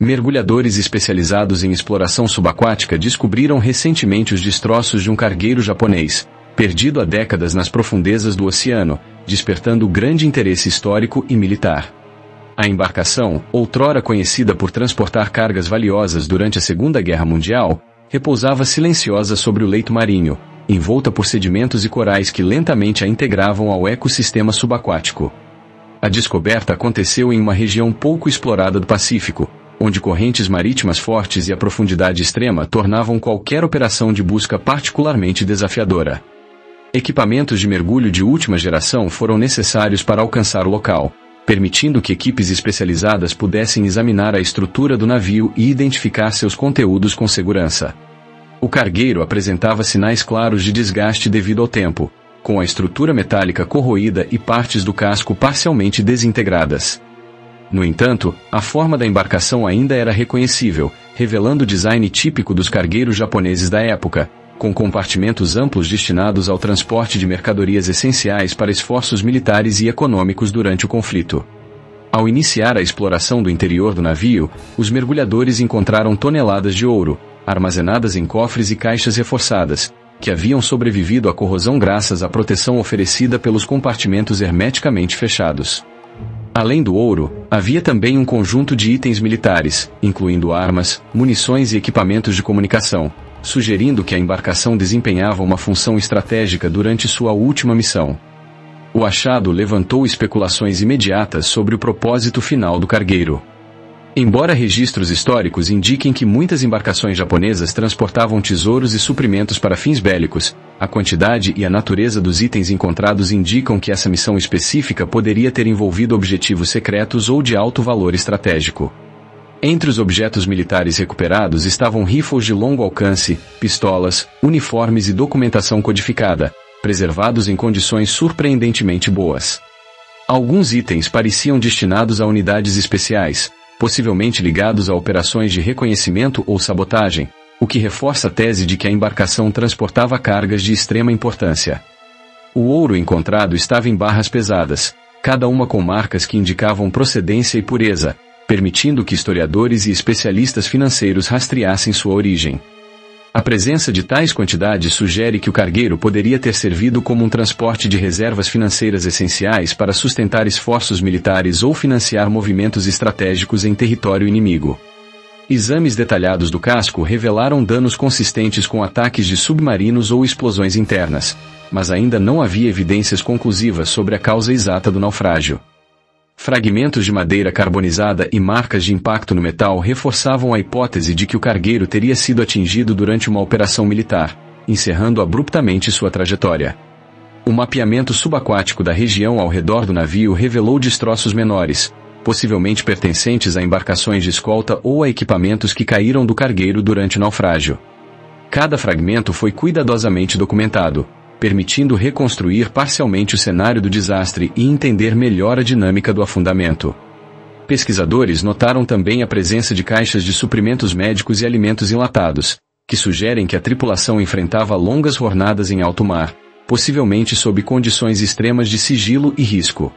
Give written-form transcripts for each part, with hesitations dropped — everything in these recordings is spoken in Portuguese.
Mergulhadores especializados em exploração subaquática descobriram recentemente os destroços de um cargueiro japonês, perdido há décadas nas profundezas do oceano, despertando grande interesse histórico e militar. A embarcação, outrora conhecida por transportar cargas valiosas durante a Segunda Guerra Mundial, repousava silenciosa sobre o leito marinho, envolta por sedimentos e corais que lentamente a integravam ao ecossistema subaquático. A descoberta aconteceu em uma região pouco explorada do Pacífico, onde correntes marítimas fortes e a profundidade extrema tornavam qualquer operação de busca particularmente desafiadora. Equipamentos de mergulho de última geração foram necessários para alcançar o local, permitindo que equipes especializadas pudessem examinar a estrutura do navio e identificar seus conteúdos com segurança. O cargueiro apresentava sinais claros de desgaste devido ao tempo, com a estrutura metálica corroída e partes do casco parcialmente desintegradas. No entanto, a forma da embarcação ainda era reconhecível, revelando o design típico dos cargueiros japoneses da época, com compartimentos amplos destinados ao transporte de mercadorias essenciais para esforços militares e econômicos durante o conflito. Ao iniciar a exploração do interior do navio, os mergulhadores encontraram toneladas de ouro, armazenadas em cofres e caixas reforçadas, que haviam sobrevivido à corrosão graças à proteção oferecida pelos compartimentos hermeticamente fechados. Além do ouro, havia também um conjunto de itens militares, incluindo armas, munições e equipamentos de comunicação, sugerindo que a embarcação desempenhava uma função estratégica durante sua última missão. O achado levantou especulações imediatas sobre o propósito final do cargueiro. Embora registros históricos indiquem que muitas embarcações japonesas transportavam tesouros e suprimentos para fins bélicos, a quantidade e a natureza dos itens encontrados indicam que essa missão específica poderia ter envolvido objetivos secretos ou de alto valor estratégico. Entre os objetos militares recuperados estavam rifles de longo alcance, pistolas, uniformes e documentação codificada, preservados em condições surpreendentemente boas. Alguns itens pareciam destinados a unidades especiais, possivelmente ligados a operações de reconhecimento ou sabotagem, o que reforça a tese de que a embarcação transportava cargas de extrema importância. O ouro encontrado estava em barras pesadas, cada uma com marcas que indicavam procedência e pureza, permitindo que historiadores e especialistas financeiros rastreassem sua origem. A presença de tais quantidades sugere que o cargueiro poderia ter servido como um transporte de reservas financeiras essenciais para sustentar esforços militares ou financiar movimentos estratégicos em território inimigo. Exames detalhados do casco revelaram danos consistentes com ataques de submarinos ou explosões internas, mas ainda não havia evidências conclusivas sobre a causa exata do naufrágio. Fragmentos de madeira carbonizada e marcas de impacto no metal reforçavam a hipótese de que o cargueiro teria sido atingido durante uma operação militar, encerrando abruptamente sua trajetória. O mapeamento subaquático da região ao redor do navio revelou destroços menores, possivelmente pertencentes a embarcações de escolta ou a equipamentos que caíram do cargueiro durante o naufrágio. Cada fragmento foi cuidadosamente documentado, permitindo reconstruir parcialmente o cenário do desastre e entender melhor a dinâmica do afundamento. Pesquisadores notaram também a presença de caixas de suprimentos médicos e alimentos enlatados, que sugerem que a tripulação enfrentava longas jornadas em alto mar, possivelmente sob condições extremas de sigilo e risco.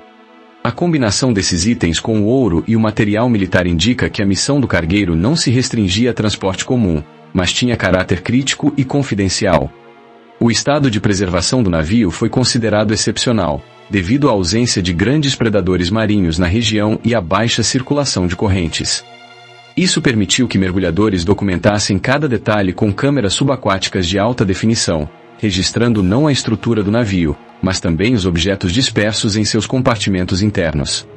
A combinação desses itens com o ouro e o material militar indica que a missão do cargueiro não se restringia a transporte comum, mas tinha caráter crítico e confidencial. O estado de preservação do navio foi considerado excepcional, devido à ausência de grandes predadores marinhos na região e à baixa circulação de correntes. Isso permitiu que mergulhadores documentassem cada detalhe com câmeras subaquáticas de alta definição, registrando não a estrutura do navio, mas também os objetos dispersos em seus compartimentos internos.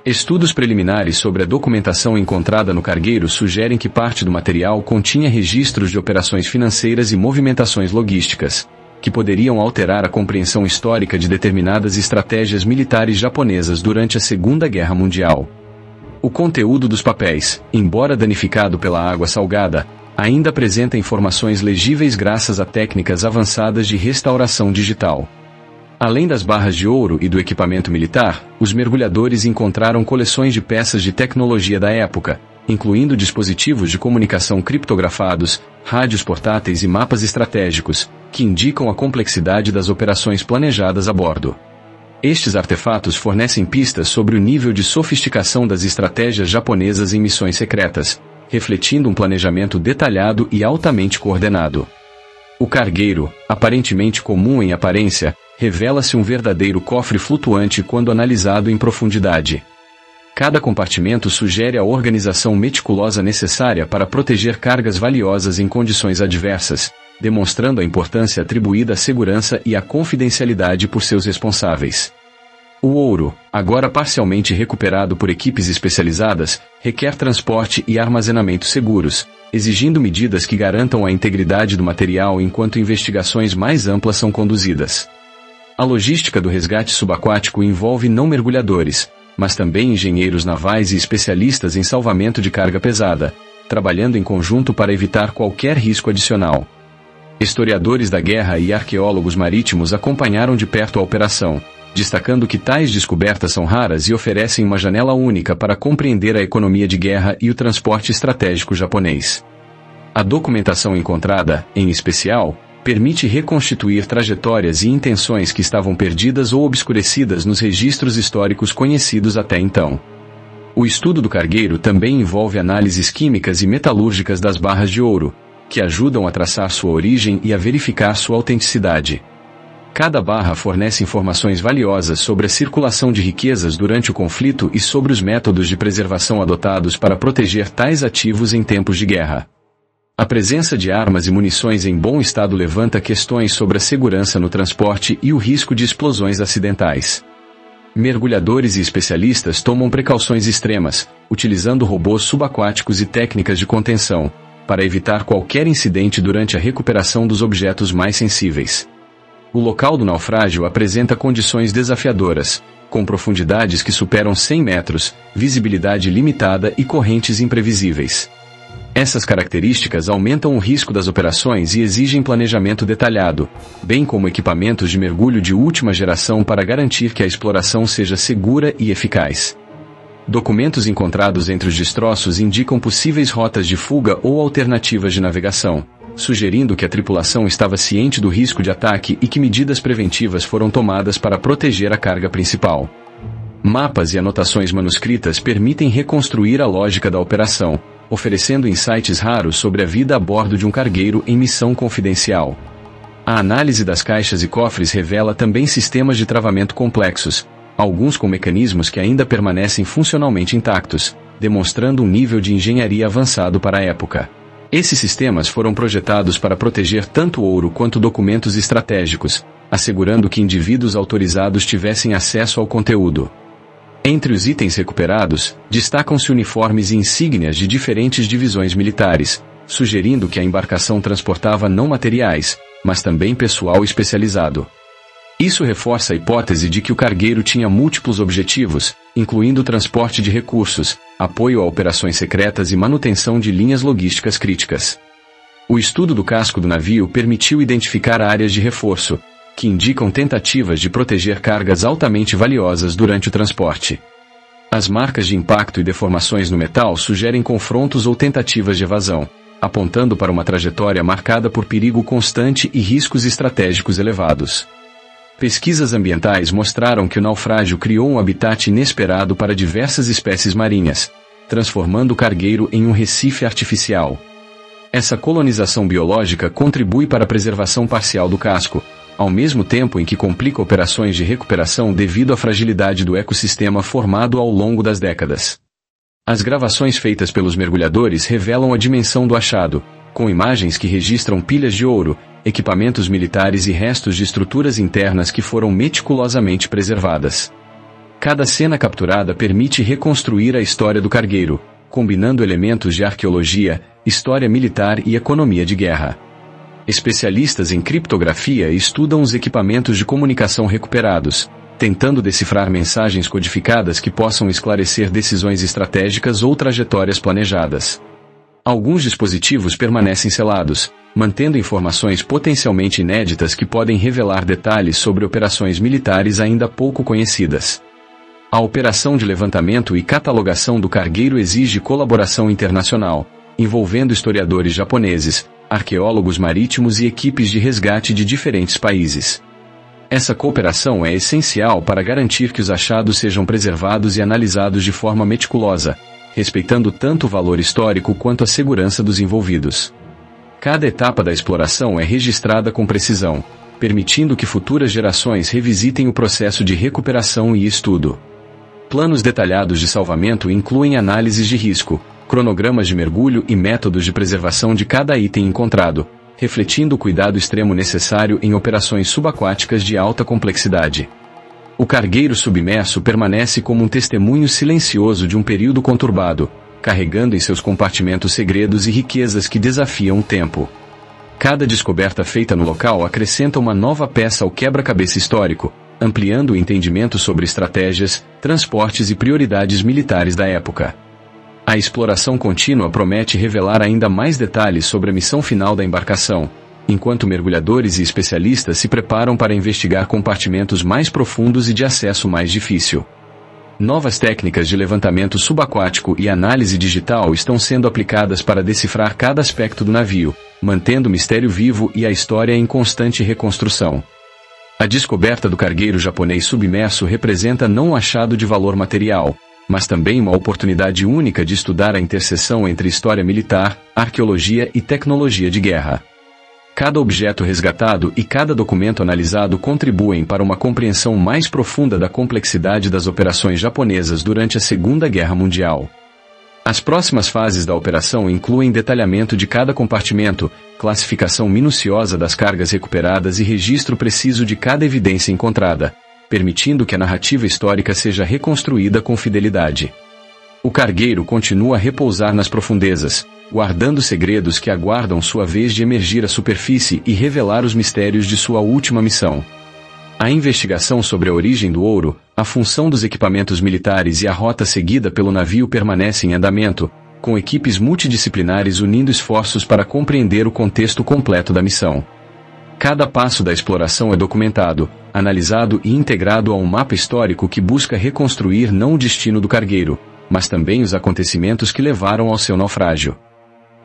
Estudos preliminares sobre a documentação encontrada no cargueiro sugerem que parte do material continha registros de operações financeiras e movimentações logísticas, que poderiam alterar a compreensão histórica de determinadas estratégias militares japonesas durante a Segunda Guerra Mundial. O conteúdo dos papéis, embora danificado pela água salgada, ainda apresenta informações legíveis graças a técnicas avançadas de restauração digital. Além das barras de ouro e do equipamento militar, os mergulhadores encontraram coleções de peças de tecnologia da época, incluindo dispositivos de comunicação criptografados, rádios portáteis e mapas estratégicos, que indicam a complexidade das operações planejadas a bordo. Estes artefatos fornecem pistas sobre o nível de sofisticação das estratégias japonesas em missões secretas, refletindo um planejamento detalhado e altamente coordenado. O cargueiro, aparentemente comum em aparência, revela-se um verdadeiro cofre flutuante quando analisado em profundidade. Cada compartimento sugere a organização meticulosa necessária para proteger cargas valiosas em condições adversas, demonstrando a importância atribuída à segurança e à confidencialidade por seus responsáveis. O ouro, agora parcialmente recuperado por equipes especializadas, requer transporte e armazenamento seguros, exigindo medidas que garantam a integridade do material enquanto investigações mais amplas são conduzidas. A logística do resgate subaquático envolve não mergulhadores, mas também engenheiros navais e especialistas em salvamento de carga pesada, trabalhando em conjunto para evitar qualquer risco adicional. Historiadores da guerra e arqueólogos marítimos acompanharam de perto a operação, destacando que tais descobertas são raras e oferecem uma janela única para compreender a economia de guerra e o transporte estratégico japonês. A documentação encontrada, em especial, permite reconstituir trajetórias e intenções que estavam perdidas ou obscurecidas nos registros históricos conhecidos até então. O estudo do cargueiro também envolve análises químicas e metalúrgicas das barras de ouro, que ajudam a traçar sua origem e a verificar sua autenticidade. Cada barra fornece informações valiosas sobre a circulação de riquezas durante o conflito e sobre os métodos de preservação adotados para proteger tais ativos em tempos de guerra. A presença de armas e munições em bom estado levanta questões sobre a segurança no transporte e o risco de explosões acidentais. Mergulhadores e especialistas tomam precauções extremas, utilizando robôs subaquáticos e técnicas de contenção, para evitar qualquer incidente durante a recuperação dos objetos mais sensíveis. O local do naufrágio apresenta condições desafiadoras, com profundidades que superam 100 metros, visibilidade limitada e correntes imprevisíveis. Essas características aumentam o risco das operações e exigem planejamento detalhado, bem como equipamentos de mergulho de última geração para garantir que a exploração seja segura e eficaz. Documentos encontrados entre os destroços indicam possíveis rotas de fuga ou alternativas de navegação, sugerindo que a tripulação estava ciente do risco de ataque e que medidas preventivas foram tomadas para proteger a carga principal. Mapas e anotações manuscritas permitem reconstruir a lógica da operação, oferecendo insights raros sobre a vida a bordo de um cargueiro em missão confidencial. A análise das caixas e cofres revela também sistemas de travamento complexos, alguns com mecanismos que ainda permanecem funcionalmente intactos, demonstrando um nível de engenharia avançado para a época. Esses sistemas foram projetados para proteger tanto ouro quanto documentos estratégicos, assegurando que indivíduos autorizados tivessem acesso ao conteúdo. Entre os itens recuperados, destacam-se uniformes e insígnias de diferentes divisões militares, sugerindo que a embarcação transportava não materiais, mas também pessoal especializado. Isso reforça a hipótese de que o cargueiro tinha múltiplos objetivos, incluindo o transporte de recursos, apoio a operações secretas e manutenção de linhas logísticas críticas. O estudo do casco do navio permitiu identificar áreas de reforço, que indicam tentativas de proteger cargas altamente valiosas durante o transporte. As marcas de impacto e deformações no metal sugerem confrontos ou tentativas de evasão, apontando para uma trajetória marcada por perigo constante e riscos estratégicos elevados. Pesquisas ambientais mostraram que o naufrágio criou um habitat inesperado para diversas espécies marinhas, transformando o cargueiro em um recife artificial. Essa colonização biológica contribui para a preservação parcial do casco, ao mesmo tempo em que complica operações de recuperação devido à fragilidade do ecossistema formado ao longo das décadas. As gravações feitas pelos mergulhadores revelam a dimensão do achado, com imagens que registram pilhas de ouro, equipamentos militares e restos de estruturas internas que foram meticulosamente preservadas. Cada cena capturada permite reconstruir a história do cargueiro, combinando elementos de arqueologia, história militar e economia de guerra. Especialistas em criptografia estudam os equipamentos de comunicação recuperados, tentando decifrar mensagens codificadas que possam esclarecer decisões estratégicas ou trajetórias planejadas. Alguns dispositivos permanecem selados, mantendo informações potencialmente inéditas que podem revelar detalhes sobre operações militares ainda pouco conhecidas. A operação de levantamento e catalogação do cargueiro exige colaboração internacional, envolvendo historiadores japoneses, arqueólogos marítimos e equipes de resgate de diferentes países. Essa cooperação é essencial para garantir que os achados sejam preservados e analisados de forma meticulosa, respeitando tanto o valor histórico quanto a segurança dos envolvidos. Cada etapa da exploração é registrada com precisão, permitindo que futuras gerações revisitem o processo de recuperação e estudo. Planos detalhados de salvamento incluem análises de risco, cronogramas de mergulho e métodos de preservação de cada item encontrado, refletindo o cuidado extremo necessário em operações subaquáticas de alta complexidade. O cargueiro submerso permanece como um testemunho silencioso de um período conturbado, carregando em seus compartimentos segredos e riquezas que desafiam o tempo. Cada descoberta feita no local acrescenta uma nova peça ao quebra-cabeça histórico, ampliando o entendimento sobre estratégias, transportes e prioridades militares da época. A exploração contínua promete revelar ainda mais detalhes sobre a missão final da embarcação, enquanto mergulhadores e especialistas se preparam para investigar compartimentos mais profundos e de acesso mais difícil. Novas técnicas de levantamento subaquático e análise digital estão sendo aplicadas para decifrar cada aspecto do navio, mantendo o mistério vivo e a história em constante reconstrução. A descoberta do cargueiro japonês submerso representa não um achado de valor material, mas também uma oportunidade única de estudar a interseção entre história militar, arqueologia e tecnologia de guerra. Cada objeto resgatado e cada documento analisado contribuem para uma compreensão mais profunda da complexidade das operações japonesas durante a Segunda Guerra Mundial. As próximas fases da operação incluem detalhamento de cada compartimento, classificação minuciosa das cargas recuperadas e registro preciso de cada evidência encontrada, permitindo que a narrativa histórica seja reconstruída com fidelidade. O cargueiro continua a repousar nas profundezas, guardando segredos que aguardam sua vez de emergir à superfície e revelar os mistérios de sua última missão. A investigação sobre a origem do ouro, a função dos equipamentos militares e a rota seguida pelo navio permanece em andamento, com equipes multidisciplinares unindo esforços para compreender o contexto completo da missão. Cada passo da exploração é documentado, analisado e integrado a um mapa histórico que busca reconstruir não o destino do cargueiro, mas também os acontecimentos que levaram ao seu naufrágio.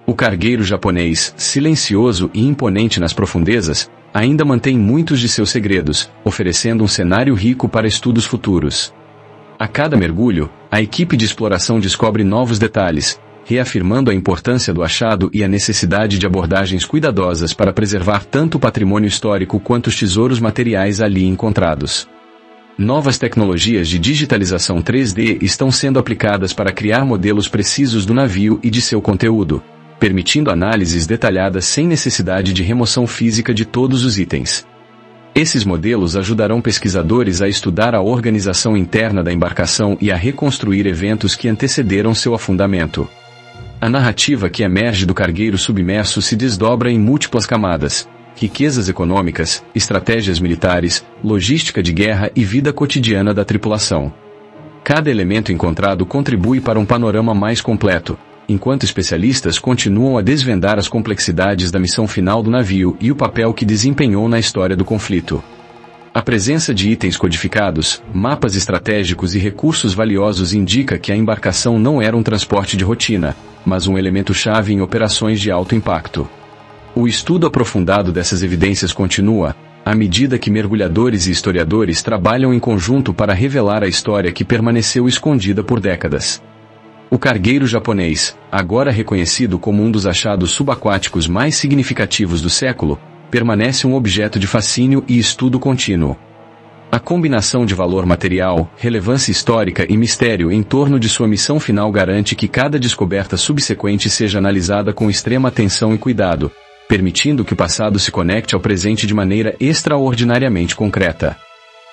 O cargueiro japonês, silencioso e imponente nas profundezas, ainda mantém muitos de seus segredos, oferecendo um cenário rico para estudos futuros. A cada mergulho, a equipe de exploração descobre novos detalhes, reafirmando a importância do achado e a necessidade de abordagens cuidadosas para preservar tanto o patrimônio histórico quanto os tesouros materiais ali encontrados. Novas tecnologias de digitalização 3D estão sendo aplicadas para criar modelos precisos do navio e de seu conteúdo, permitindo análises detalhadas sem necessidade de remoção física de todos os itens. Esses modelos ajudarão pesquisadores a estudar a organização interna da embarcação e a reconstruir eventos que antecederam seu afundamento. A narrativa que emerge do cargueiro submerso se desdobra em múltiplas camadas: riquezas econômicas, estratégias militares, logística de guerra e vida cotidiana da tripulação. Cada elemento encontrado contribui para um panorama mais completo, enquanto especialistas continuam a desvendar as complexidades da missão final do navio e o papel que desempenhou na história do conflito. A presença de itens codificados, mapas estratégicos e recursos valiosos indica que a embarcação não era um transporte de rotina, mas um elemento-chave em operações de alto impacto. O estudo aprofundado dessas evidências continua, à medida que mergulhadores e historiadores trabalham em conjunto para revelar a história que permaneceu escondida por décadas. O cargueiro japonês, agora reconhecido como um dos achados subaquáticos mais significativos do século, permanece um objeto de fascínio e estudo contínuo. A combinação de valor material, relevância histórica e mistério em torno de sua missão final garante que cada descoberta subsequente seja analisada com extrema atenção e cuidado, permitindo que o passado se conecte ao presente de maneira extraordinariamente concreta.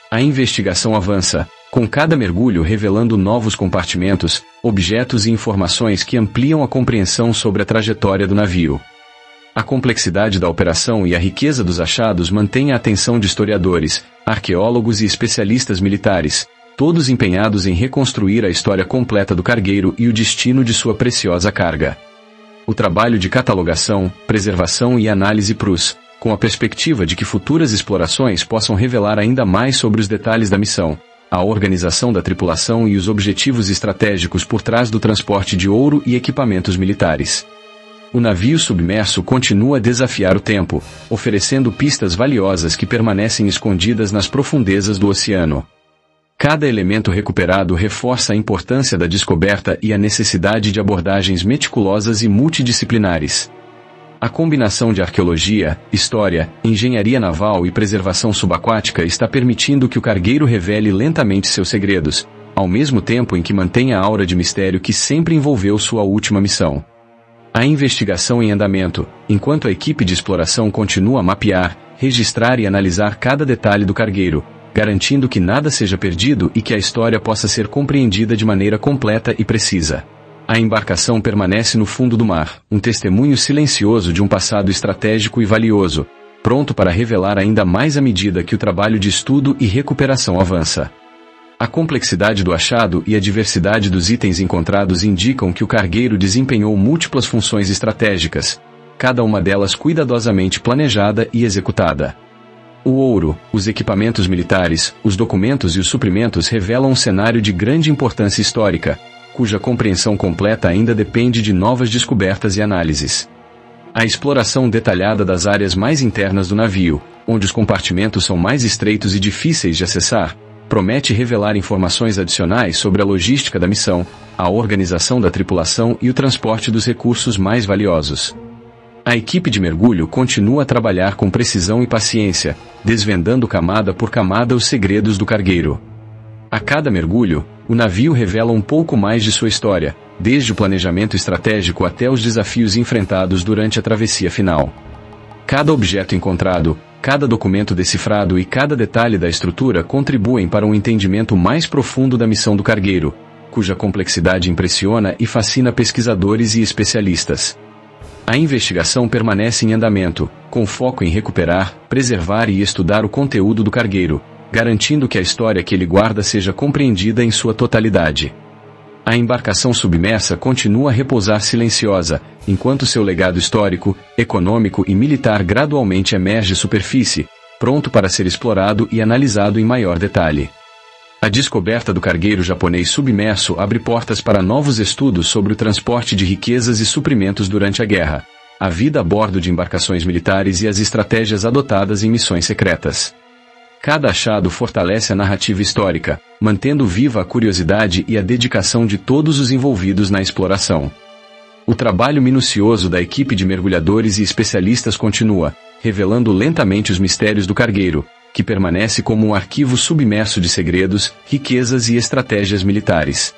A investigação avança, com cada mergulho revelando novos compartimentos, objetos e informações que ampliam a compreensão sobre a trajetória do navio. A complexidade da operação e a riqueza dos achados mantêm a atenção de historiadores, arqueólogos e especialistas militares, todos empenhados em reconstruir a história completa do cargueiro e o destino de sua preciosa carga. O trabalho de catalogação, preservação e análise PRUS, com a perspectiva de que futuras explorações possam revelar ainda mais sobre os detalhes da missão, a organização da tripulação e os objetivos estratégicos por trás do transporte de ouro e equipamentos militares. O navio submerso continua a desafiar o tempo, oferecendo pistas valiosas que permanecem escondidas nas profundezas do oceano. Cada elemento recuperado reforça a importância da descoberta e a necessidade de abordagens meticulosas e multidisciplinares. A combinação de arqueologia, história, engenharia naval e preservação subaquática está permitindo que o cargueiro revele lentamente seus segredos, ao mesmo tempo em que mantém a aura de mistério que sempre envolveu sua última missão. A investigação em andamento, enquanto a equipe de exploração continua a mapear, registrar e analisar cada detalhe do cargueiro, garantindo que nada seja perdido e que a história possa ser compreendida de maneira completa e precisa. A embarcação permanece no fundo do mar, um testemunho silencioso de um passado estratégico e valioso, pronto para revelar ainda mais à medida que o trabalho de estudo e recuperação avança. A complexidade do achado e a diversidade dos itens encontrados indicam que o cargueiro desempenhou múltiplas funções estratégicas, cada uma delas cuidadosamente planejada e executada. O ouro, os equipamentos militares, os documentos e os suprimentos revelam um cenário de grande importância histórica, cuja compreensão completa ainda depende de novas descobertas e análises. A exploração detalhada das áreas mais internas do navio, onde os compartimentos são mais estreitos e difíceis de acessar, promete revelar informações adicionais sobre a logística da missão, a organização da tripulação e o transporte dos recursos mais valiosos. A equipe de mergulho continua a trabalhar com precisão e paciência, desvendando camada por camada os segredos do cargueiro. A cada mergulho, o navio revela um pouco mais de sua história, desde o planejamento estratégico até os desafios enfrentados durante a travessia final. Cada objeto encontrado, cada documento decifrado e cada detalhe da estrutura contribuem para um entendimento mais profundo da missão do cargueiro, cuja complexidade impressiona e fascina pesquisadores e especialistas. A investigação permanece em andamento, com foco em recuperar, preservar e estudar o conteúdo do cargueiro, garantindo que a história que ele guarda seja compreendida em sua totalidade. A embarcação submersa continua a repousar silenciosa, enquanto seu legado histórico, econômico e militar gradualmente emerge à superfície, pronto para ser explorado e analisado em maior detalhe. A descoberta do cargueiro japonês submerso abre portas para novos estudos sobre o transporte de riquezas e suprimentos durante a guerra, a vida a bordo de embarcações militares e as estratégias adotadas em missões secretas. Cada achado fortalece a narrativa histórica, mantendo viva a curiosidade e a dedicação de todos os envolvidos na exploração. O trabalho minucioso da equipe de mergulhadores e especialistas continua, revelando lentamente os mistérios do cargueiro, que permanece como um arquivo submerso de segredos, riquezas e estratégias militares.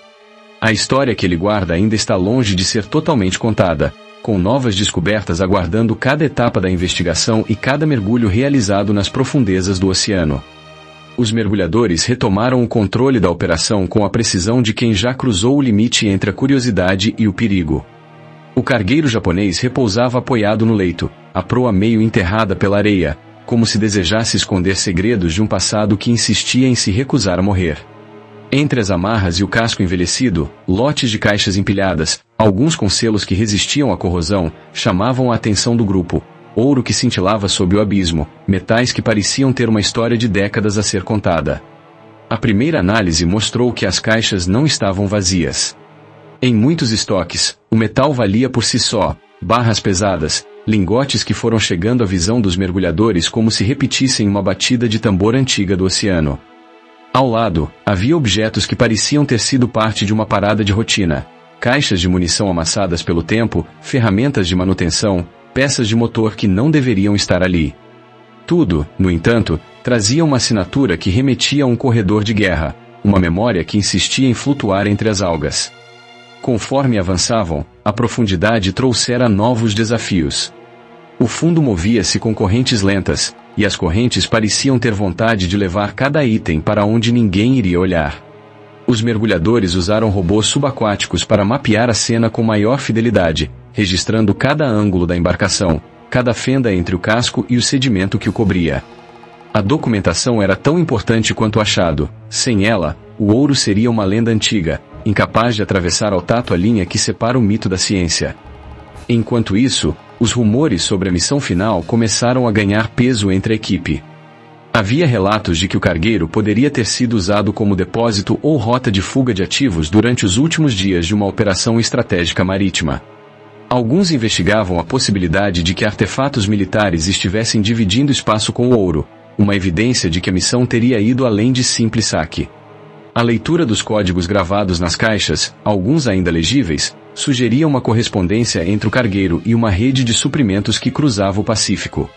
A história que ele guarda ainda está longe de ser totalmente contada, com novas descobertas aguardando cada etapa da investigação e cada mergulho realizado nas profundezas do oceano. Os mergulhadores retomaram o controle da operação com a precisão de quem já cruzou o limite entre a curiosidade e o perigo. O cargueiro japonês repousava apoiado no leito, a proa meio enterrada pela areia, como se desejasse esconder segredos de um passado que insistia em se recusar a morrer. Entre as amarras e o casco envelhecido, lotes de caixas empilhadas, alguns com selos que resistiam à corrosão, chamavam a atenção do grupo. Ouro que cintilava sob o abismo, metais que pareciam ter uma história de décadas a ser contada. A primeira análise mostrou que as caixas não estavam vazias. Em muitos estoques, o metal valia por si só, barras pesadas, lingotes que foram chegando à visão dos mergulhadores como se repetissem uma batida de tambor antiga do oceano. Ao lado, havia objetos que pareciam ter sido parte de uma parada de rotina. Caixas de munição amassadas pelo tempo, ferramentas de manutenção, peças de motor que não deveriam estar ali. Tudo, no entanto, trazia uma assinatura que remetia a um corredor de guerra, uma memória que insistia em flutuar entre as algas. Conforme avançavam, a profundidade trouxera novos desafios. O fundo movia-se com correntes lentas, e as correntes pareciam ter vontade de levar cada item para onde ninguém iria olhar. Os mergulhadores usaram robôs subaquáticos para mapear a cena com maior fidelidade, registrando cada ângulo da embarcação, cada fenda entre o casco e o sedimento que o cobria. A documentação era tão importante quanto o achado. Sem ela, o ouro seria uma lenda antiga, incapaz de atravessar ao tato a linha que separa o mito da ciência. Enquanto isso, os rumores sobre a missão final começaram a ganhar peso entre a equipe. Havia relatos de que o cargueiro poderia ter sido usado como depósito ou rota de fuga de ativos durante os últimos dias de uma operação estratégica marítima. Alguns investigavam a possibilidade de que artefatos militares estivessem dividindo espaço com o ouro, uma evidência de que a missão teria ido além de simples saque. A leitura dos códigos gravados nas caixas, alguns ainda legíveis, sugeria uma correspondência entre o cargueiro e uma rede de suprimentos que cruzava o Pacífico.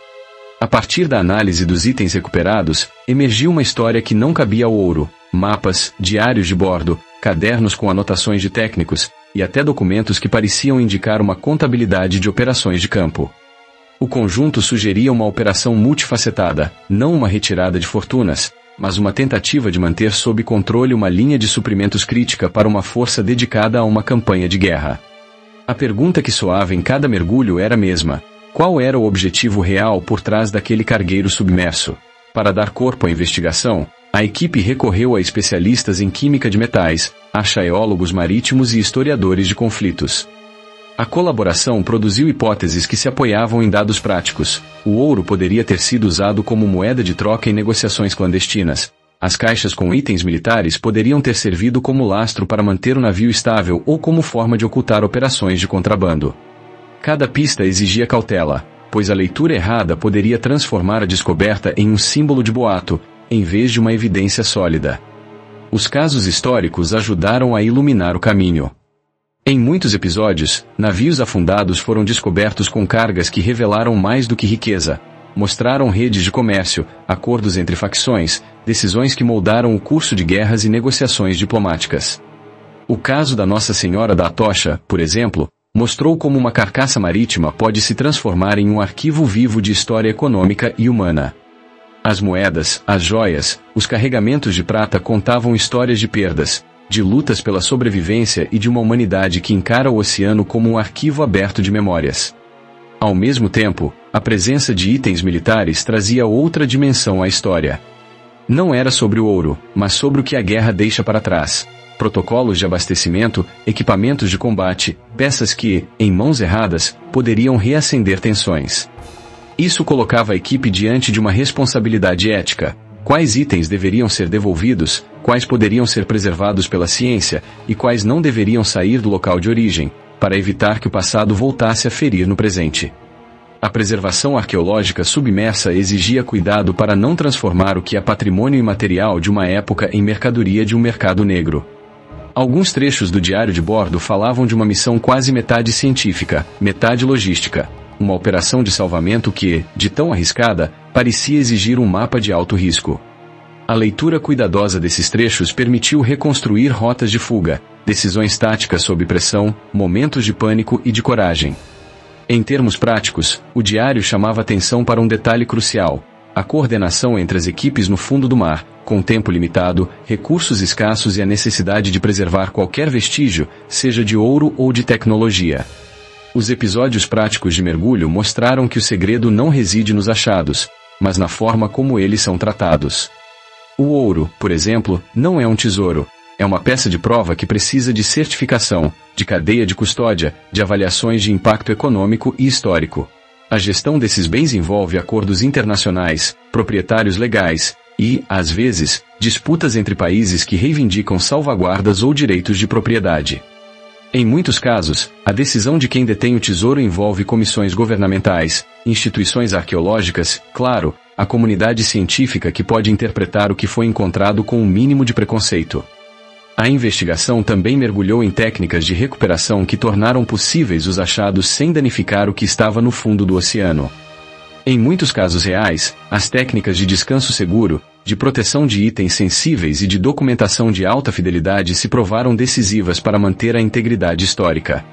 A partir da análise dos itens recuperados, emergiu uma história que não cabia ao ouro: mapas, diários de bordo, cadernos com anotações de técnicos, e até documentos que pareciam indicar uma contabilidade de operações de campo. O conjunto sugeria uma operação multifacetada, não uma retirada de fortunas, mas uma tentativa de manter sob controle uma linha de suprimentos crítica para uma força dedicada a uma campanha de guerra. A pergunta que soava em cada mergulho era a mesma: qual era o objetivo real por trás daquele cargueiro submerso? Para dar corpo à investigação, a equipe recorreu a especialistas em química de metais, archaeólogos marítimos e historiadores de conflitos. A colaboração produziu hipóteses que se apoiavam em dados práticos. O ouro poderia ter sido usado como moeda de troca em negociações clandestinas. As caixas com itens militares poderiam ter servido como lastro para manter o navio estável ou como forma de ocultar operações de contrabando. Cada pista exigia cautela, pois a leitura errada poderia transformar a descoberta em um símbolo de boato, em vez de uma evidência sólida. Os casos históricos ajudaram a iluminar o caminho. Em muitos episódios, navios afundados foram descobertos com cargas que revelaram mais do que riqueza. Mostraram redes de comércio, acordos entre facções, decisões que moldaram o curso de guerras e negociações diplomáticas. O caso da Nossa Senhora da Atocha, por exemplo, mostrou como uma carcaça marítima pode se transformar em um arquivo vivo de história econômica e humana. As moedas, as joias, os carregamentos de prata contavam histórias de perdas, de lutas pela sobrevivência e de uma humanidade que encara o oceano como um arquivo aberto de memórias. Ao mesmo tempo, a presença de itens militares trazia outra dimensão à história. Não era sobre o ouro, mas sobre o que a guerra deixa para trás. Protocolos de abastecimento, equipamentos de combate, peças que, em mãos erradas, poderiam reacender tensões. Isso colocava a equipe diante de uma responsabilidade ética: quais itens deveriam ser devolvidos, quais poderiam ser preservados pela ciência, e quais não deveriam sair do local de origem, para evitar que o passado voltasse a ferir no presente. A preservação arqueológica submersa exigia cuidado para não transformar o que é patrimônio imaterial de uma época em mercadoria de um mercado negro. Alguns trechos do diário de bordo falavam de uma missão quase metade científica, metade logística. Uma operação de salvamento que, de tão arriscada, parecia exigir um mapa de alto risco. A leitura cuidadosa desses trechos permitiu reconstruir rotas de fuga, decisões táticas sob pressão, momentos de pânico e de coragem. Em termos práticos, o diário chamava atenção para um detalhe crucial: a coordenação entre as equipes no fundo do mar, com tempo limitado, recursos escassos e a necessidade de preservar qualquer vestígio, seja de ouro ou de tecnologia. Os episódios práticos de mergulho mostraram que o segredo não reside nos achados, mas na forma como eles são tratados. O ouro, por exemplo, não é um tesouro. É uma peça de prova que precisa de certificação, de cadeia de custódia, de avaliações de impacto econômico e histórico. A gestão desses bens envolve acordos internacionais, proprietários legais e, às vezes, disputas entre países que reivindicam salvaguardas ou direitos de propriedade. Em muitos casos, a decisão de quem detém o tesouro envolve comissões governamentais, instituições arqueológicas, claro, a comunidade científica que pode interpretar o que foi encontrado com um mínimo de preconceito. A investigação também mergulhou em técnicas de recuperação que tornaram possíveis os achados sem danificar o que estava no fundo do oceano. Em muitos casos reais, as técnicas de descanso seguro, de proteção de itens sensíveis e de documentação de alta fidelidade se provaram decisivas para manter a integridade histórica.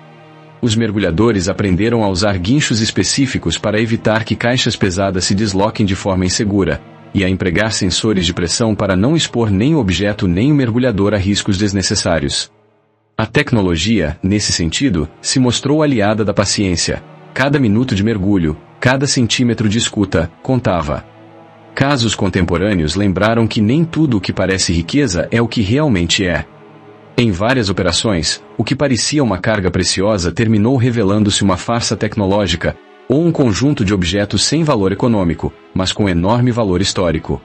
Os mergulhadores aprenderam a usar guinchos específicos para evitar que caixas pesadas se desloquem de forma insegura, e a empregar sensores de pressão para não expor nem o objeto nem o mergulhador a riscos desnecessários. A tecnologia, nesse sentido, se mostrou aliada da paciência. Cada minuto de mergulho, cada centímetro de escuta, contava. Casos contemporâneos lembraram que nem tudo o que parece riqueza é o que realmente é. Em várias operações, o que parecia uma carga preciosa terminou revelando-se uma farsa tecnológica, ou um conjunto de objetos sem valor econômico, mas com enorme valor histórico.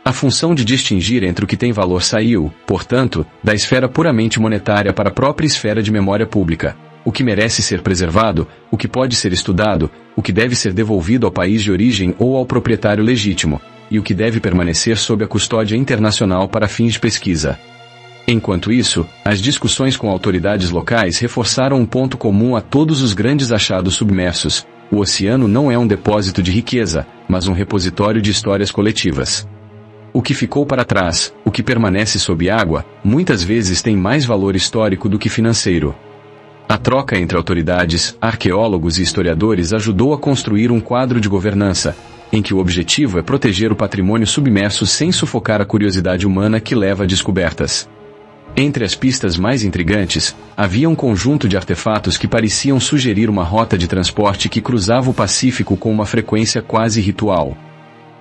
A função de distinguir entre o que tem valor saiu, portanto, da esfera puramente monetária para a própria esfera de memória pública. o que merece ser preservado, o que pode ser estudado, o que deve ser devolvido ao país de origem ou ao proprietário legítimo, e o que deve permanecer sob a custódia internacional para fins de pesquisa. Enquanto isso, as discussões com autoridades locais reforçaram um ponto comum a todos os grandes achados submersos: o oceano não é um depósito de riqueza, mas um repositório de histórias coletivas. O que ficou para trás, o que permanece sob água, muitas vezes tem mais valor histórico do que financeiro. A troca entre autoridades, arqueólogos e historiadores ajudou a construir um quadro de governança, em que o objetivo é proteger o patrimônio submerso sem sufocar a curiosidade humana que leva a descobertas. Entre as pistas mais intrigantes, havia um conjunto de artefatos que pareciam sugerir uma rota de transporte que cruzava o Pacífico com uma frequência quase ritual.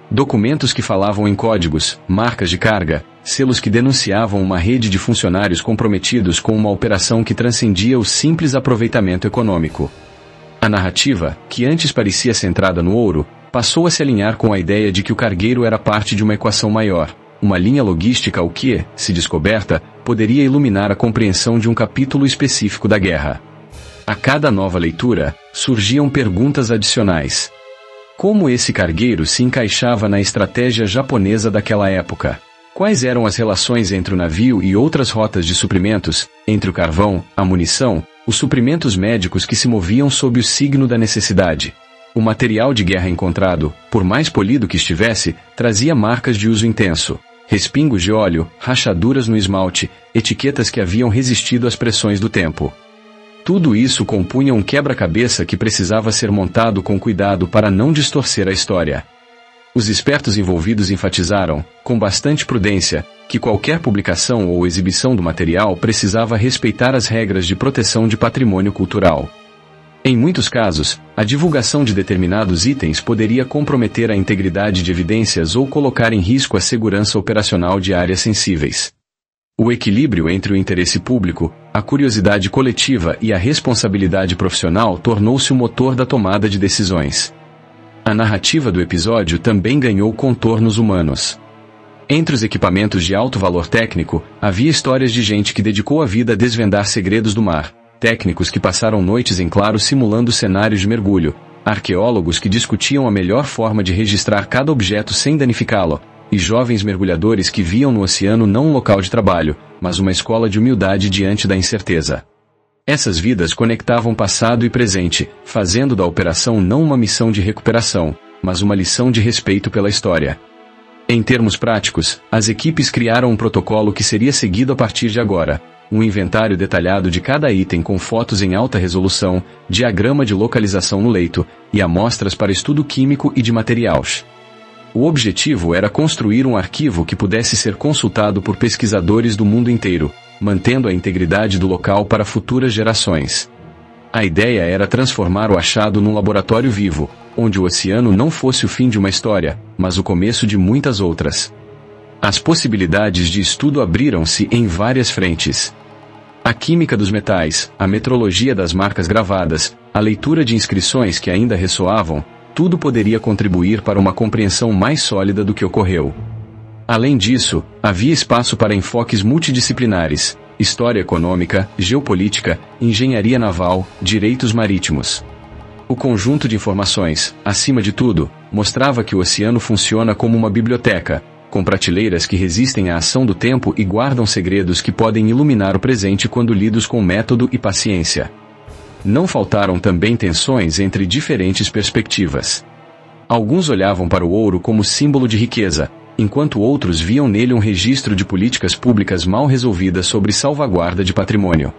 Documentos que falavam em códigos, marcas de carga, selos que denunciavam uma rede de funcionários comprometidos com uma operação que transcendia o simples aproveitamento econômico. A narrativa, que antes parecia centrada no ouro, passou a se alinhar com a ideia de que o cargueiro era parte de uma equação maior, uma linha logística o que, se descoberta, poderia iluminar a compreensão de um capítulo específico da guerra. A cada nova leitura, surgiam perguntas adicionais. Como esse cargueiro se encaixava na estratégia japonesa daquela época? Quais eram as relações entre o navio e outras rotas de suprimentos, entre o carvão, a munição, os suprimentos médicos que se moviam sob o signo da necessidade? O material de guerra encontrado, por mais polido que estivesse, trazia marcas de uso intenso. Respingos de óleo, rachaduras no esmalte, etiquetas que haviam resistido às pressões do tempo. Tudo isso compunha um quebra-cabeça que precisava ser montado com cuidado para não distorcer a história. Os espertos envolvidos enfatizaram, com bastante prudência, que qualquer publicação ou exibição do material precisava respeitar as regras de proteção de patrimônio cultural. Em muitos casos, a divulgação de determinados itens poderia comprometer a integridade de evidências ou colocar em risco a segurança operacional de áreas sensíveis. O equilíbrio entre o interesse público, a curiosidade coletiva e a responsabilidade profissional tornou-se o motor da tomada de decisões. A narrativa do episódio também ganhou contornos humanos. Entre os equipamentos de alto valor técnico, havia histórias de gente que dedicou a vida a desvendar segredos do mar, técnicos que passaram noites em claro simulando cenários de mergulho, arqueólogos que discutiam a melhor forma de registrar cada objeto sem danificá-lo, e jovens mergulhadores que viam no oceano não um local de trabalho, mas uma escola de humildade diante da incerteza. Essas vidas conectavam passado e presente, fazendo da operação não uma missão de recuperação, mas uma lição de respeito pela história. Em termos práticos, as equipes criaram um protocolo que seria seguido a partir de agora, um inventário detalhado de cada item com fotos em alta resolução, diagrama de localização no leito, e amostras para estudo químico e de materiais. O objetivo era construir um arquivo que pudesse ser consultado por pesquisadores do mundo inteiro, mantendo a integridade do local para futuras gerações. A ideia era transformar o achado num laboratório vivo, onde o oceano não fosse o fim de uma história, mas o começo de muitas outras. As possibilidades de estudo abriram-se em várias frentes. A química dos metais, a metrologia das marcas gravadas, a leitura de inscrições que ainda ressoavam, tudo poderia contribuir para uma compreensão mais sólida do que ocorreu. Além disso, havia espaço para enfoques multidisciplinares: história econômica, geopolítica, engenharia naval, direitos marítimos. O conjunto de informações, acima de tudo, mostrava que o oceano funciona como uma biblioteca, com prateleiras que resistem à ação do tempo e guardam segredos que podem iluminar o presente quando lidos com método e paciência. Não faltaram também tensões entre diferentes perspectivas. Alguns olhavam para o ouro como símbolo de riqueza, enquanto outros viam nele um registro de políticas públicas mal resolvidas sobre salvaguarda de patrimônio.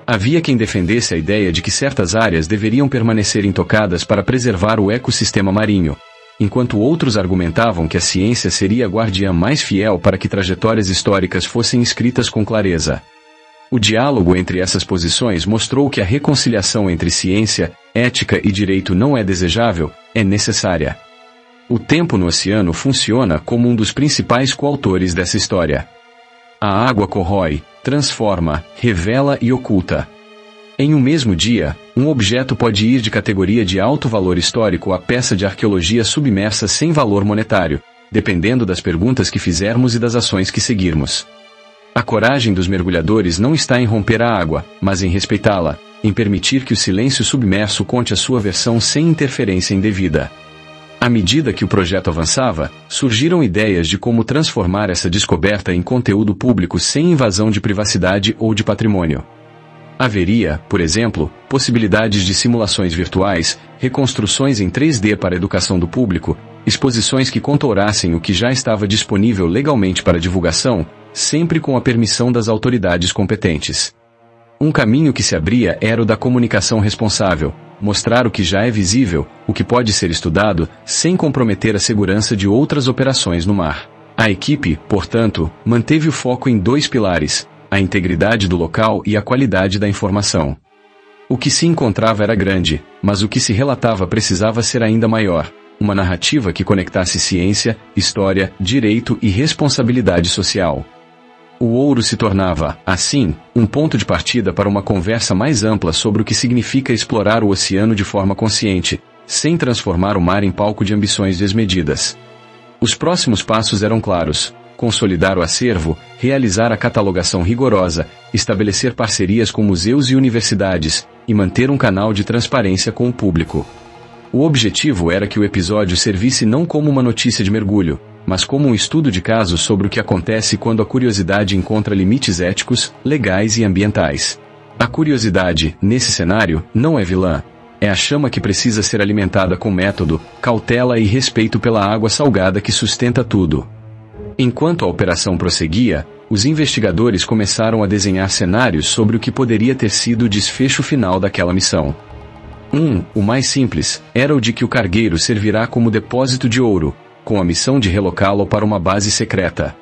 Havia quem defendesse a ideia de que certas áreas deveriam permanecer intocadas para preservar o ecossistema marinho, enquanto outros argumentavam que a ciência seria a guardiã mais fiel para que trajetórias históricas fossem escritas com clareza. O diálogo entre essas posições mostrou que a reconciliação entre ciência, ética e direito não é desejável, é necessária. O tempo no oceano funciona como um dos principais coautores dessa história. A água corrói, transforma, revela e oculta. Em um mesmo dia, um objeto pode ir de categoria de alto valor histórico a peça de arqueologia submersa sem valor monetário, dependendo das perguntas que fizermos e das ações que seguirmos. A coragem dos mergulhadores não está em romper a água, mas em respeitá-la, em permitir que o silêncio submerso conte a sua versão sem interferência indevida. À medida que o projeto avançava, surgiram ideias de como transformar essa descoberta em conteúdo público sem invasão de privacidade ou de patrimônio. Haveria, por exemplo, possibilidades de simulações virtuais, reconstruções em 3D para a educação do público, exposições que contourassem o que já estava disponível legalmente para divulgação, sempre com a permissão das autoridades competentes. Um caminho que se abria era o da comunicação responsável, mostrar o que já é visível, o que pode ser estudado, sem comprometer a segurança de outras operações no mar. A equipe, portanto, manteve o foco em 2 pilares: a integridade do local e a qualidade da informação. O que se encontrava era grande, mas o que se relatava precisava ser ainda maior: uma narrativa que conectasse ciência, história, direito e responsabilidade social. O ouro se tornava, assim, um ponto de partida para uma conversa mais ampla sobre o que significa explorar o oceano de forma consciente, sem transformar o mar em palco de ambições desmedidas. Os próximos passos eram claros: consolidar o acervo, realizar a catalogação rigorosa, estabelecer parcerias com museus e universidades, e manter um canal de transparência com o público. O objetivo era que o episódio servisse não como uma notícia de mergulho, mas como um estudo de caso sobre o que acontece quando a curiosidade encontra limites éticos, legais e ambientais. A curiosidade, nesse cenário, não é vilã. É a chama que precisa ser alimentada com método, cautela e respeito pela água salgada que sustenta tudo. Enquanto a operação prosseguia, os investigadores começaram a desenhar cenários sobre o que poderia ter sido o desfecho final daquela missão. O mais simples, era o de que o cargueiro servirá como depósito de ouro, com a missão de relocá-lo para uma base secreta.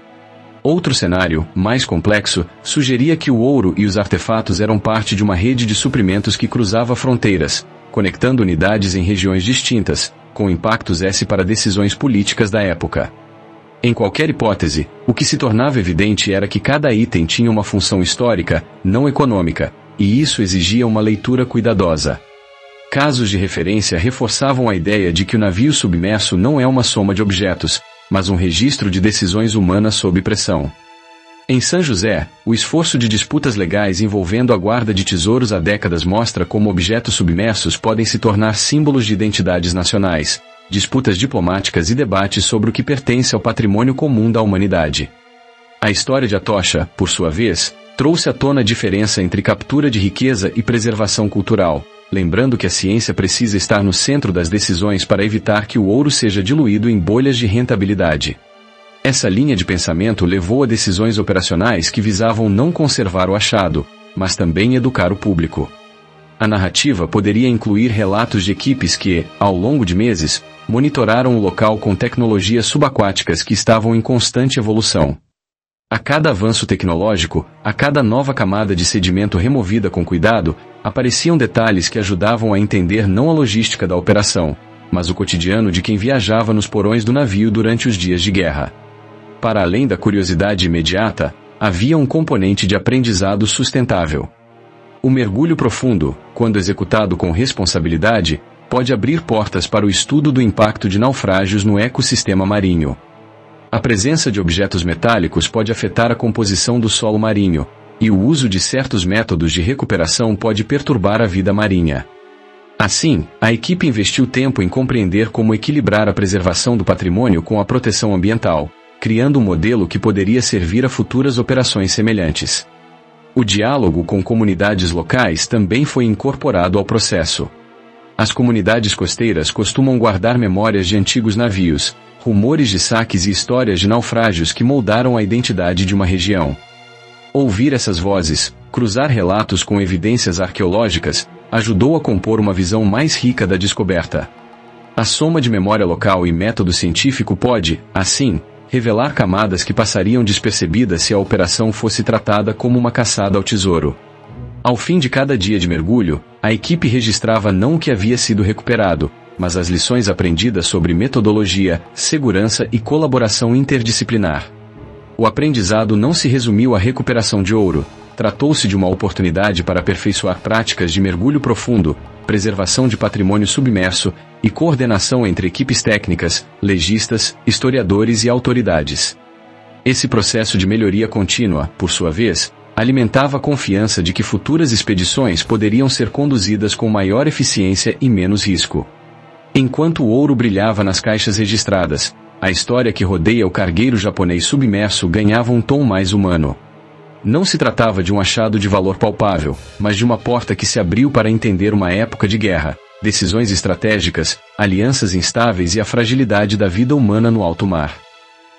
Outro cenário, mais complexo, sugeria que o ouro e os artefatos eram parte de uma rede de suprimentos que cruzava fronteiras, conectando unidades em regiões distintas, com impactos para decisões políticas da época. Em qualquer hipótese, o que se tornava evidente era que cada item tinha uma função histórica, não econômica, e isso exigia uma leitura cuidadosa. Casos de referência reforçavam a ideia de que o navio submerso não é uma soma de objetos, mas um registro de decisões humanas sob pressão. Em São José, o esforço de disputas legais envolvendo a guarda de tesouros há décadas mostra como objetos submersos podem se tornar símbolos de identidades nacionais, disputas diplomáticas e debates sobre o que pertence ao patrimônio comum da humanidade. A história de Atocha, por sua vez, trouxe à tona a diferença entre captura de riqueza e preservação cultural, lembrando que a ciência precisa estar no centro das decisões para evitar que o ouro seja diluído em bolhas de rentabilidade. Essa linha de pensamento levou a decisões operacionais que visavam não conservar o achado, mas também educar o público. A narrativa poderia incluir relatos de equipes que, ao longo de meses, monitoraram o local com tecnologias subaquáticas que estavam em constante evolução. A cada avanço tecnológico, a cada nova camada de sedimento removida com cuidado, apareciam detalhes que ajudavam a entender não a logística da operação, mas o cotidiano de quem viajava nos porões do navio durante os dias de guerra. Para além da curiosidade imediata, havia um componente de aprendizado sustentável. O mergulho profundo, quando executado com responsabilidade, pode abrir portas para o estudo do impacto de naufrágios no ecossistema marinho. A presença de objetos metálicos pode afetar a composição do solo marinho, e o uso de certos métodos de recuperação pode perturbar a vida marinha. Assim, a equipe investiu tempo em compreender como equilibrar a preservação do patrimônio com a proteção ambiental, criando um modelo que poderia servir a futuras operações semelhantes. O diálogo com comunidades locais também foi incorporado ao processo. As comunidades costeiras costumam guardar memórias de antigos navios, rumores de saques e histórias de naufrágios que moldaram a identidade de uma região. Ouvir essas vozes, cruzar relatos com evidências arqueológicas, ajudou a compor uma visão mais rica da descoberta. A soma de memória local e método científico pode, assim, revelar camadas que passariam despercebidas se a operação fosse tratada como uma caçada ao tesouro. Ao fim de cada dia de mergulho, a equipe registrava não o que havia sido recuperado, mas as lições aprendidas sobre metodologia, segurança e colaboração interdisciplinar. O aprendizado não se resumiu à recuperação de ouro, tratou-se de uma oportunidade para aperfeiçoar práticas de mergulho profundo, preservação de patrimônio submerso e coordenação entre equipes técnicas, legistas, historiadores e autoridades. Esse processo de melhoria contínua, por sua vez, alimentava a confiança de que futuras expedições poderiam ser conduzidas com maior eficiência e menos risco. Enquanto o ouro brilhava nas caixas registradas, a história que rodeia o cargueiro japonês submerso ganhava um tom mais humano. Não se tratava de um achado de valor palpável, mas de uma porta que se abriu para entender uma época de guerra, decisões estratégicas, alianças instáveis e a fragilidade da vida humana no alto mar.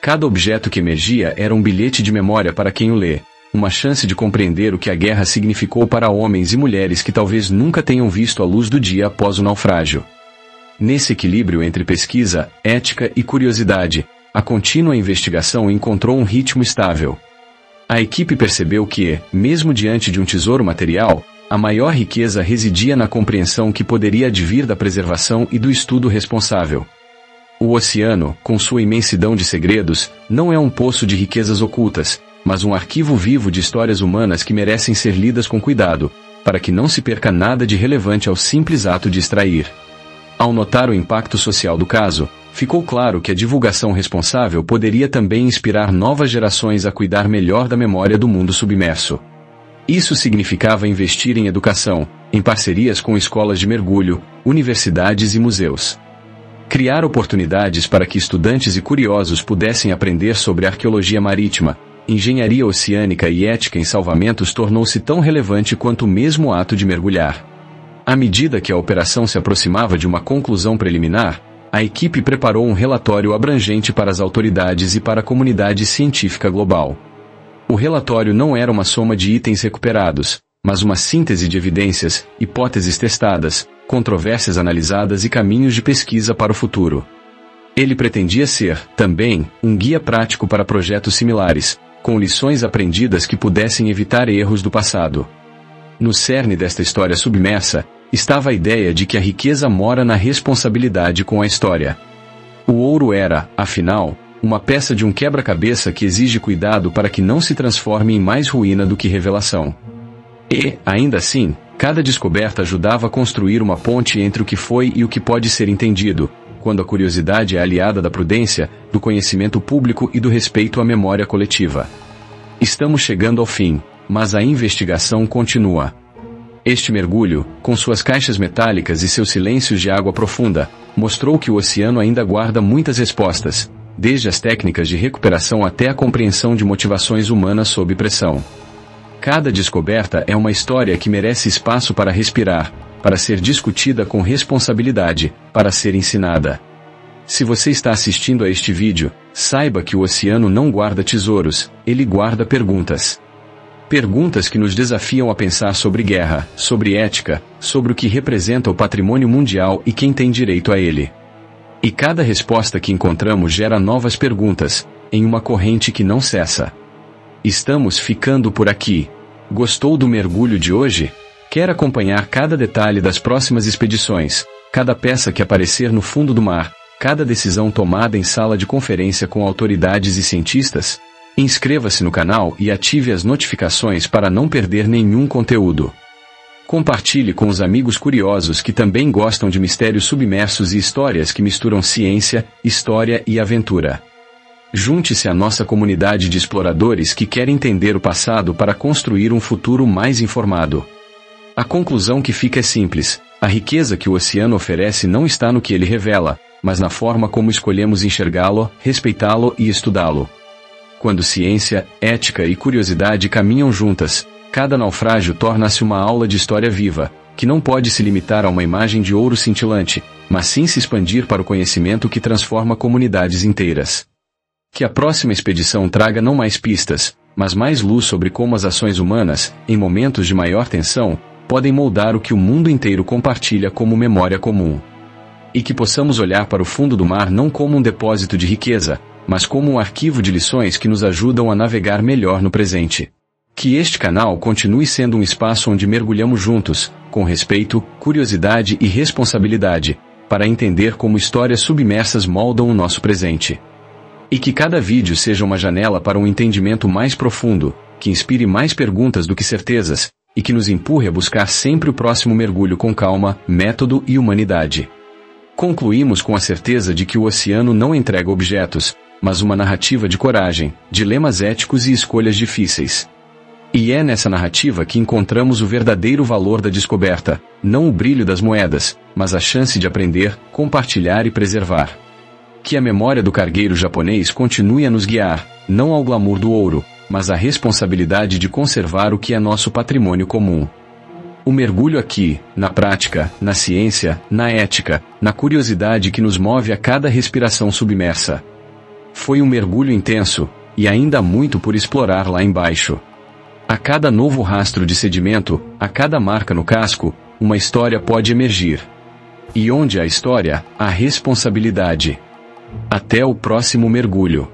Cada objeto que emergia era um bilhete de memória para quem o lê, uma chance de compreender o que a guerra significou para homens e mulheres que talvez nunca tenham visto a luz do dia após o naufrágio. Nesse equilíbrio entre pesquisa, ética e curiosidade, a contínua investigação encontrou um ritmo estável. A equipe percebeu que, mesmo diante de um tesouro material, a maior riqueza residia na compreensão que poderia advir da preservação e do estudo responsável. O oceano, com sua imensidão de segredos, não é um poço de riquezas ocultas, mas um arquivo vivo de histórias humanas que merecem ser lidas com cuidado, para que não se perca nada de relevante ao simples ato de extrair. Ao notar o impacto social do caso, ficou claro que a divulgação responsável poderia também inspirar novas gerações a cuidar melhor da memória do mundo submerso. Isso significava investir em educação, em parcerias com escolas de mergulho, universidades e museus. Criar oportunidades para que estudantes e curiosos pudessem aprender sobre arqueologia marítima, engenharia oceânica e ética em salvamentos tornou-se tão relevante quanto o mesmo ato de mergulhar. À medida que a operação se aproximava de uma conclusão preliminar, a equipe preparou um relatório abrangente para as autoridades e para a comunidade científica global. O relatório não era uma soma de itens recuperados, mas uma síntese de evidências, hipóteses testadas, controvérsias analisadas e caminhos de pesquisa para o futuro. Ele pretendia ser, também, um guia prático para projetos similares, com lições aprendidas que pudessem evitar erros do passado. No cerne desta história submersa, estava a ideia de que a riqueza mora na responsabilidade com a história. O ouro era, afinal, uma peça de um quebra-cabeça que exige cuidado para que não se transforme em mais ruína do que revelação. E, ainda assim, cada descoberta ajudava a construir uma ponte entre o que foi e o que pode ser entendido, quando a curiosidade é aliada da prudência, do conhecimento público e do respeito à memória coletiva. Estamos chegando ao fim, mas a investigação continua. Este mergulho, com suas caixas metálicas e seus silêncios de água profunda, mostrou que o oceano ainda guarda muitas respostas, desde as técnicas de recuperação até a compreensão de motivações humanas sob pressão. Cada descoberta é uma história que merece espaço para respirar, para ser discutida com responsabilidade, para ser ensinada. Se você está assistindo a este vídeo, saiba que o oceano não guarda tesouros, ele guarda perguntas. Perguntas que nos desafiam a pensar sobre guerra, sobre ética, sobre o que representa o patrimônio mundial e quem tem direito a ele. E cada resposta que encontramos gera novas perguntas, em uma corrente que não cessa. Estamos ficando por aqui. Gostou do mergulho de hoje? Quer acompanhar cada detalhe das próximas expedições, cada peça que aparecer no fundo do mar, cada decisão tomada em sala de conferência com autoridades e cientistas? Inscreva-se no canal e ative as notificações para não perder nenhum conteúdo. Compartilhe com os amigos curiosos que também gostam de mistérios submersos e histórias que misturam ciência, história e aventura. Junte-se à nossa comunidade de exploradores que querem entender o passado para construir um futuro mais informado. A conclusão que fica é simples: a riqueza que o oceano oferece não está no que ele revela, mas na forma como escolhemos enxergá-lo, respeitá-lo e estudá-lo. Quando ciência, ética e curiosidade caminham juntas, cada naufrágio torna-se uma aula de história viva, que não pode se limitar a uma imagem de ouro cintilante, mas sim se expandir para o conhecimento que transforma comunidades inteiras. Que a próxima expedição traga não mais pistas, mas mais luz sobre como as ações humanas, em momentos de maior tensão, podem moldar o que o mundo inteiro compartilha como memória comum. E que possamos olhar para o fundo do mar não como um depósito de riqueza, mas como um arquivo de lições que nos ajudam a navegar melhor no presente. Que este canal continue sendo um espaço onde mergulhamos juntos, com respeito, curiosidade e responsabilidade, para entender como histórias submersas moldam o nosso presente. E que cada vídeo seja uma janela para um entendimento mais profundo, que inspire mais perguntas do que certezas, e que nos empurre a buscar sempre o próximo mergulho com calma, método e humanidade. Concluímos com a certeza de que o oceano não entrega objetos, mas uma narrativa de coragem, dilemas éticos e escolhas difíceis. E é nessa narrativa que encontramos o verdadeiro valor da descoberta, não o brilho das moedas, mas a chance de aprender, compartilhar e preservar. Que a memória do cargueiro japonês continue a nos guiar, não ao glamour do ouro, mas à responsabilidade de conservar o que é nosso patrimônio comum. O mergulho aqui, na prática, na ciência, na ética, na curiosidade que nos move a cada respiração submersa. Foi um mergulho intenso, e ainda há muito por explorar lá embaixo. A cada novo rastro de sedimento, a cada marca no casco, uma história pode emergir. E onde há história, há responsabilidade. Até o próximo mergulho.